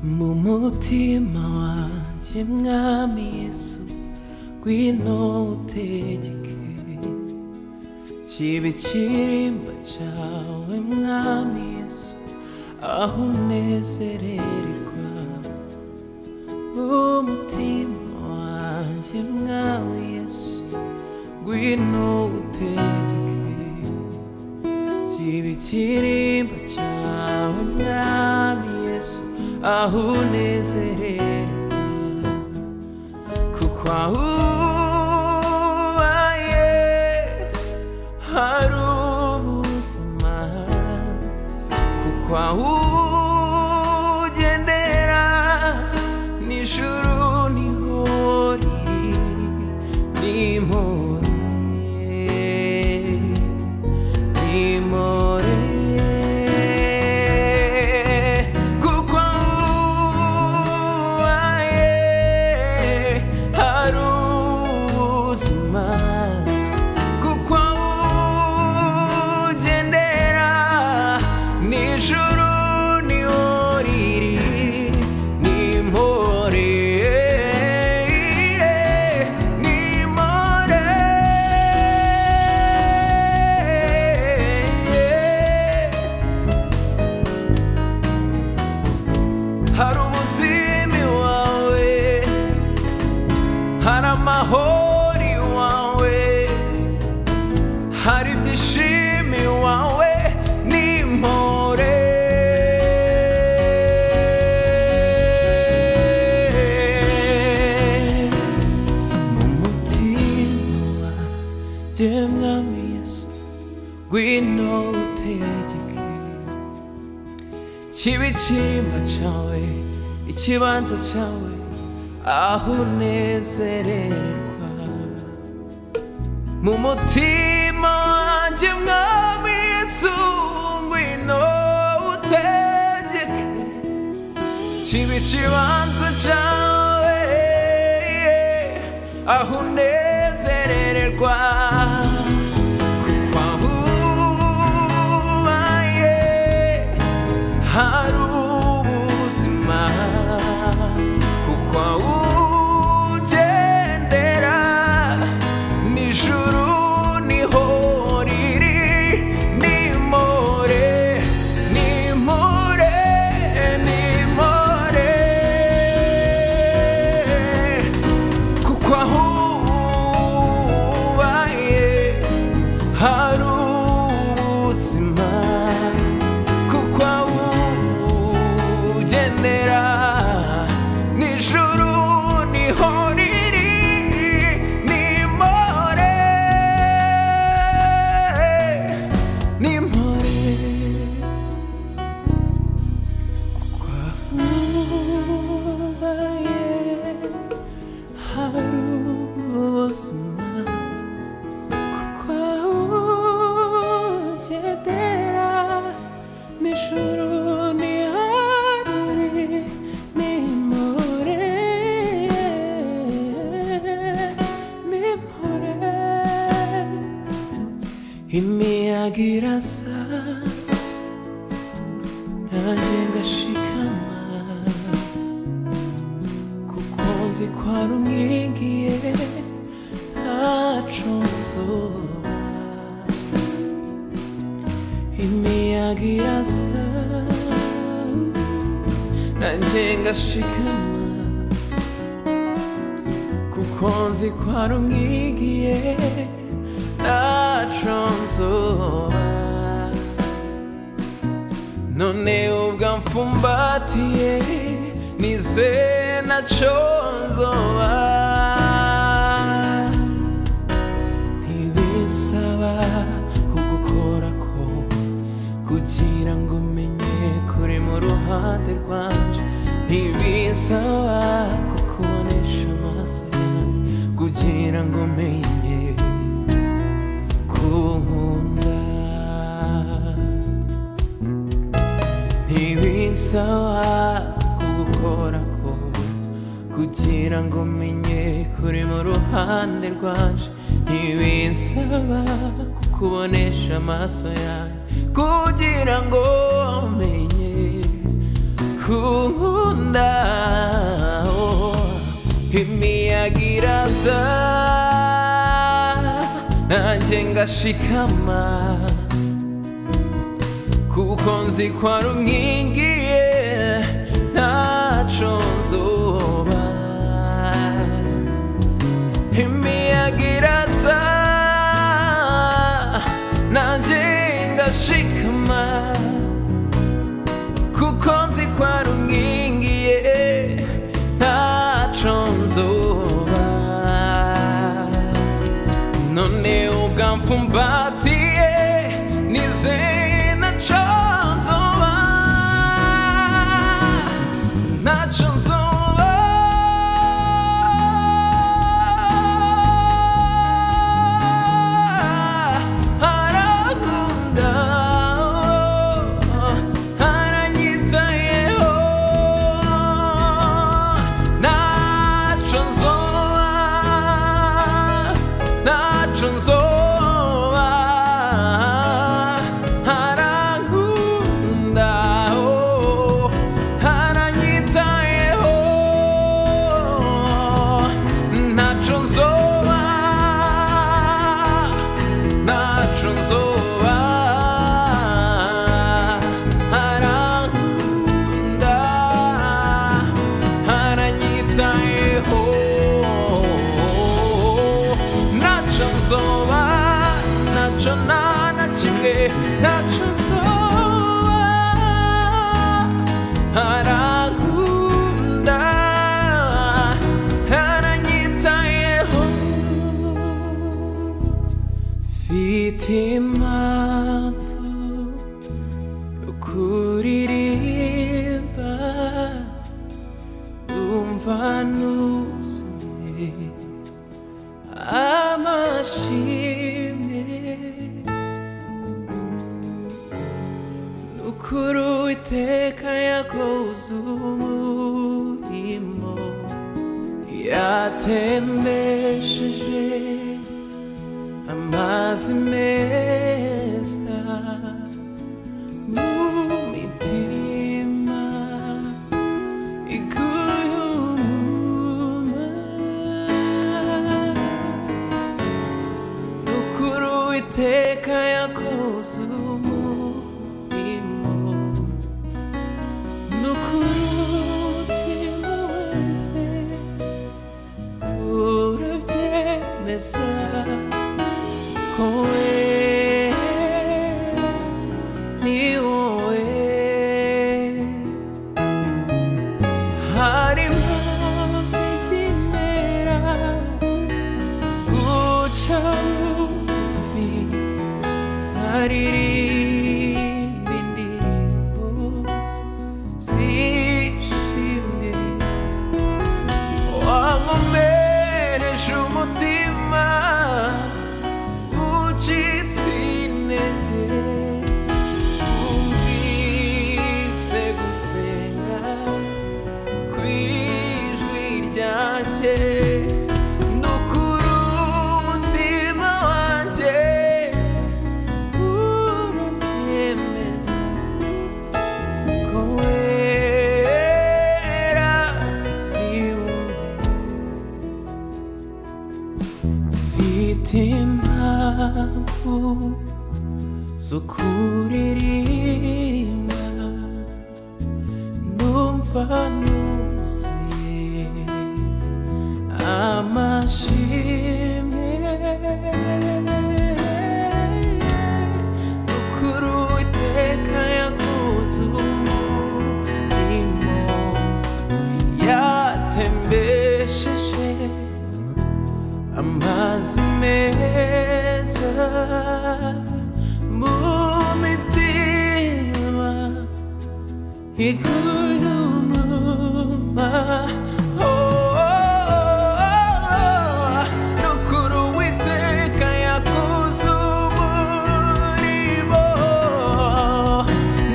무무tima wanje mwami Yesu ngwino utegeke kibe ikirimba cyawe mwami Yesu aho unezererwa umutima wanje mwami Yesu ngwino utegeke kibe ikirimba cyawe mwami Yesu aho unezererwa kuko aho ubaye hari ubuzima kuko aho ugendera n'ijuru niho riri nimore nimore hari ubuzima iwawe hari amahoro iwawe hari ibyishimo iwawe n'impore mu mutima wanjye mwami Yesu ngwino utegeke kibe ikirimba cyawe ikibanza cyawe aho unezererwa mu mutima wanjye mwami Yesu ngwino utegeke kibe ikibanza cyawe aho unezererwa hari ubuzima kuko aho ugendera n'ijuru niho riri nimore nimore nimore kuko aho ubaye hari ubuzima n'ijuru niho riri nimore nimore kuko aho ubaye hari ubuzima kuko aho ugendera n'ijuru niho imiyaga irasa nanjye ngashikama kuko nzi ko hari umwingiye ntaco nzoba imiyaga irasa nanjye ngashikama kuko nzi ko hari umwingiye ntaco nzoba none ubwo mfumbatiye nizeye ntaco nzoba ntibisaba kugukorako kugira ngo menye kuri mu ruhande rwanje ntibisaba kukubonesha amaso yawe kugira ngo menye kunkunda ntibisaba kugukorako kugira ngo menye kuri mu ruhande rwanje ntibisaba kukubonesha amaso yanjye kugira ngo menye kunkunda imiyaga iraza nanjye ngashikama kuko nzi ko ari unkingiye ntaco nzoba imiyaga iraza nanjye ngashikama kuko nzi ko ari unkingiye ntaco nzoba none ugampfumbatiye nizeye ntaco nzoba ntaco nzoba arakunda aranyitayeho ntaco nzoba ntaco nzoba arankunda aranyitayeho ntaco nzoba ntaco nzoba arankunda aranyitayeho ntaco nzoba ntaco na kimwe ntaco nzoba arankunda aranyitayeho mfite impamvu yo kuririmba umva nuzuye amashimwe nukuri Uwiteka yakoze umurimo yatembesheje amazi meza mu mitima iguye umuma nukuri Uwiteka yakoze umurimo nukuri umutima wanjye urabyemeza ko ni wowe harimo ikimera guca bugufi nkaririmba indirimbo zishimye wankomereje umutima ucitse intege wumvise gusenga kw'ijwi ryanjye nukuri umutima wanjye urabyemeza ko wera ni wowe mfite impamvu zo kuririmba numva nuzuye amashimwe nukuri Uwiteka yakoze umurimo yatembesheje amazi meza mu mitima iguye umuma nukuri Uwiteka yakoze umurimo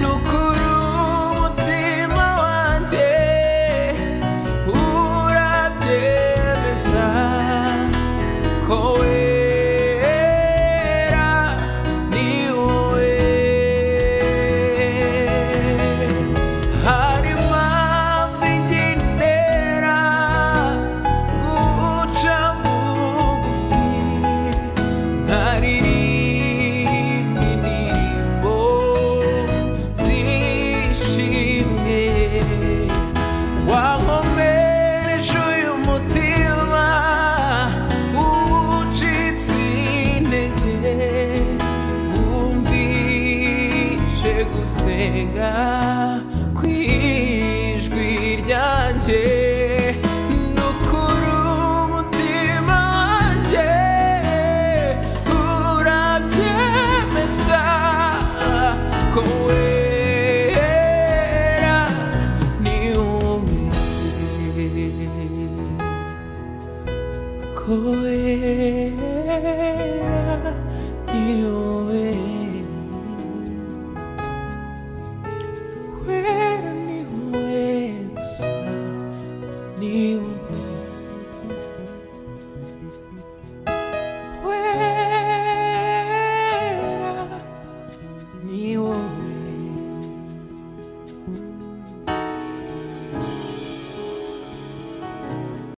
nukuri umutima wanjye urabyemeza ko wera ni wowe harimo Koea niwe Wera niwe gusa niwe Wera niwe